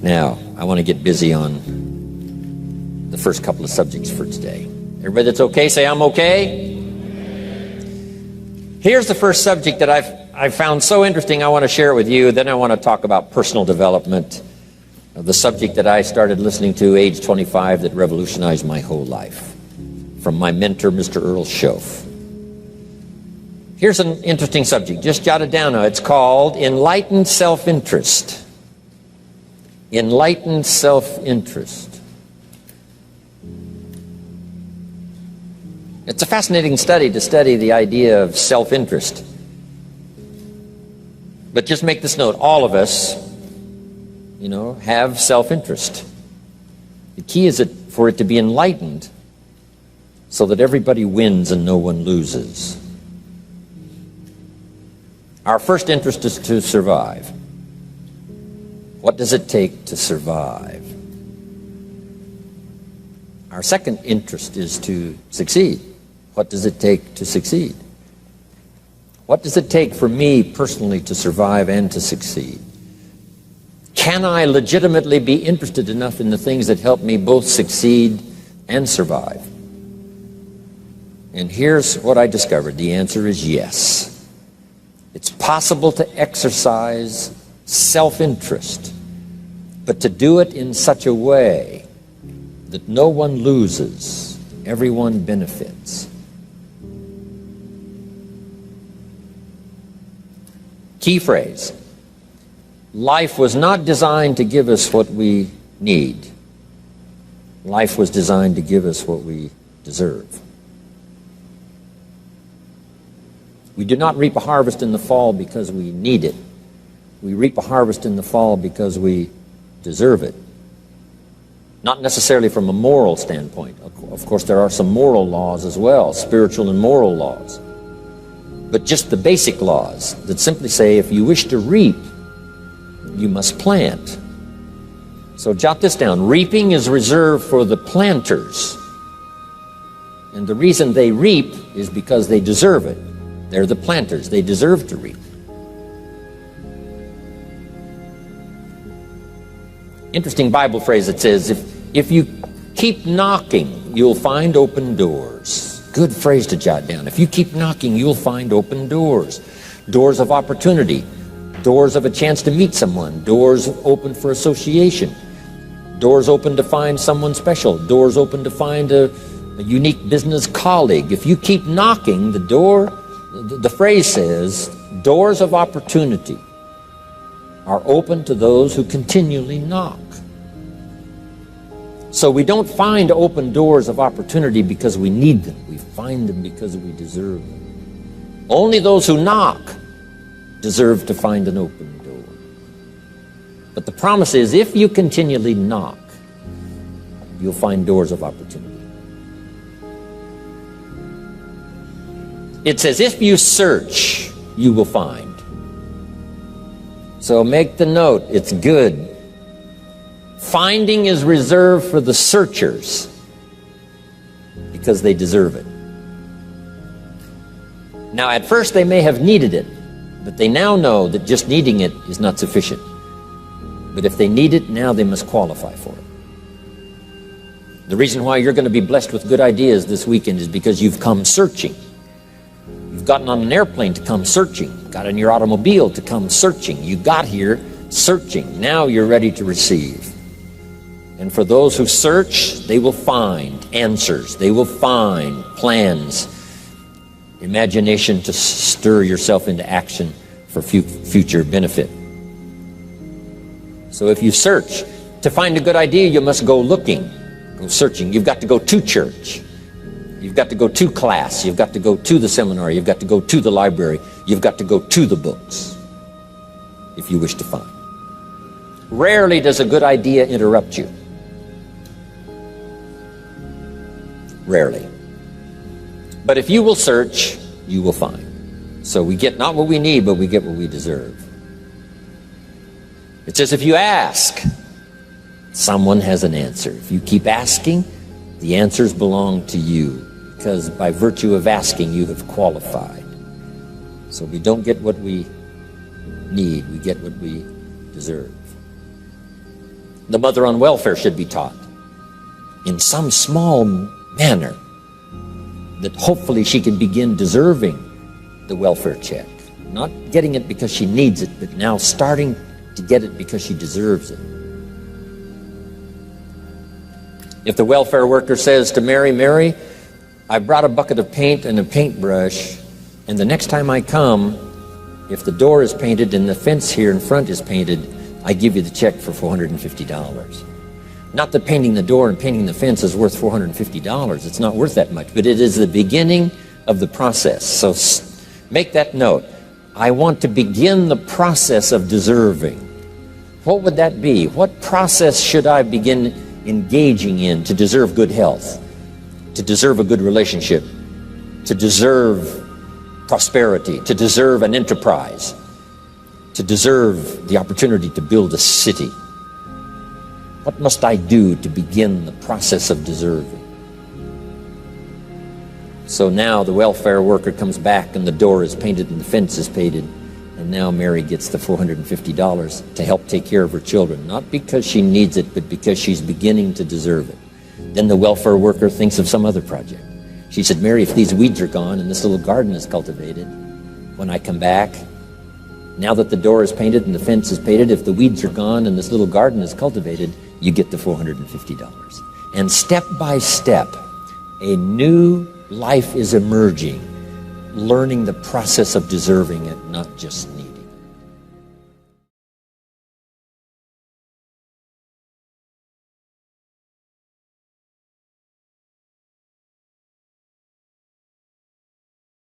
Now, I want to get busy on the first couple of subjects for today. Everybody that's okay, say I'm okay. Here's the first subject that I've found so interesting. I want to share it with you. Then I want to talk about personal development, the subject that I started listening to age 25 that revolutionized my whole life, from my mentor, Mr. Earl Schoaf. Here's an interesting subject. Just jot it down now. It's called enlightened self-interest. Enlightened self-interest. It's a fascinating study to study the idea of self-interest. But just make this note, all of us, have self-interest. The key is for it to be enlightened so that everybody wins and no one loses. Our first interest is to survive. What does it take to survive? Our second interest is to succeed. What does it take to succeed? What does it take for me personally to survive and to succeed? Can I legitimately be interested enough in the things that help me both succeed and survive? And here's what I discovered. The answer is yes. It's possible to exercise self-interest, but to do it in such a way that no one loses, everyone benefits. Key phrase: life was not designed to give us what we need. Life was designed to give us what we deserve. We do not reap a harvest in the fall because we need it. We reap a harvest in the fall because we deserve it. Not necessarily from a moral standpoint. Of course, there are some moral laws as well, spiritual and moral laws. But just the basic laws that simply say if you wish to reap, you must plant. So jot this down. Reaping is reserved for the planters. And the reason they reap is because they deserve it. They're the planters. They deserve to reap. Interesting Bible phrase that says, if you keep knocking, you'll find open doors. Good phrase to jot down. If you keep knocking, you'll find open doors. Doors of opportunity. Doors of a chance to meet someone. Doors open for association. Doors open to find someone special. Doors open to find a unique business colleague. If you keep knocking, the phrase says, doors of opportunity are open to those who continually knock. So we don't find open doors of opportunity because we need them. We find them because we deserve them. Only those who knock deserve to find an open door. But the promise is, if you continually knock, you'll find doors of opportunity. It says, if you search, you will find. So make the note, it's good. Finding is reserved for the searchers because they deserve it. Now, at first they may have needed it, but they now know that just needing it is not sufficient. But if they need it, now they must qualify for it. The reason why you're going to be blessed with good ideas this weekend is because you've come searching. You've gotten on an airplane to come searching. Got in your automobile to come searching. You got here searching. Now you're ready to receive. And for those who search, they will find answers. They will find plans, imagination to stir yourself into action for future benefit. So if you search, to find a good idea, you must go looking, go searching. You've got to go to church. You've got to go to class. You've got to go to the seminar. You've got to go to the library. You've got to go to the books if you wish to find. Rarely does a good idea interrupt you. Rarely. But if you will search, you will find. So we get not what we need, but we get what we deserve. It says if you ask, someone has an answer. If you keep asking, the answers belong to you, because by virtue of asking, you have qualified. So we don't get what we need, we get what we deserve. The mother on welfare should be taught in some small manner that hopefully she can begin deserving the welfare check. Not getting it because she needs it, but now starting to get it because she deserves it. If the welfare worker says to Mary, Mary, I brought a bucket of paint and a paintbrush, and the next time I come, if the door is painted and the fence here in front is painted, I give you the check for $450. Not that painting the door and painting the fence is worth $450. It's not worth that much, but it is the beginning of the process. So make that note. I want to begin the process of deserving. What would that be? What process should I begin engaging in to deserve good health, to deserve a good relationship, to deserve prosperity, to deserve an enterprise, to deserve the opportunity to build a city? What must I do to begin the process of deserving? So now the welfare worker comes back and the door is painted and the fence is painted, and now Mary gets the $450 to help take care of her children, not because she needs it, but because she's beginning to deserve it. Then the welfare worker thinks of some other project. She said, Mary, if these weeds are gone and this little garden is cultivated, when I come back, now that the door is painted and the fence is painted, if the weeds are gone and this little garden is cultivated, you get the $450. And step by step, a new life is emerging, learning the process of deserving it, not just needing.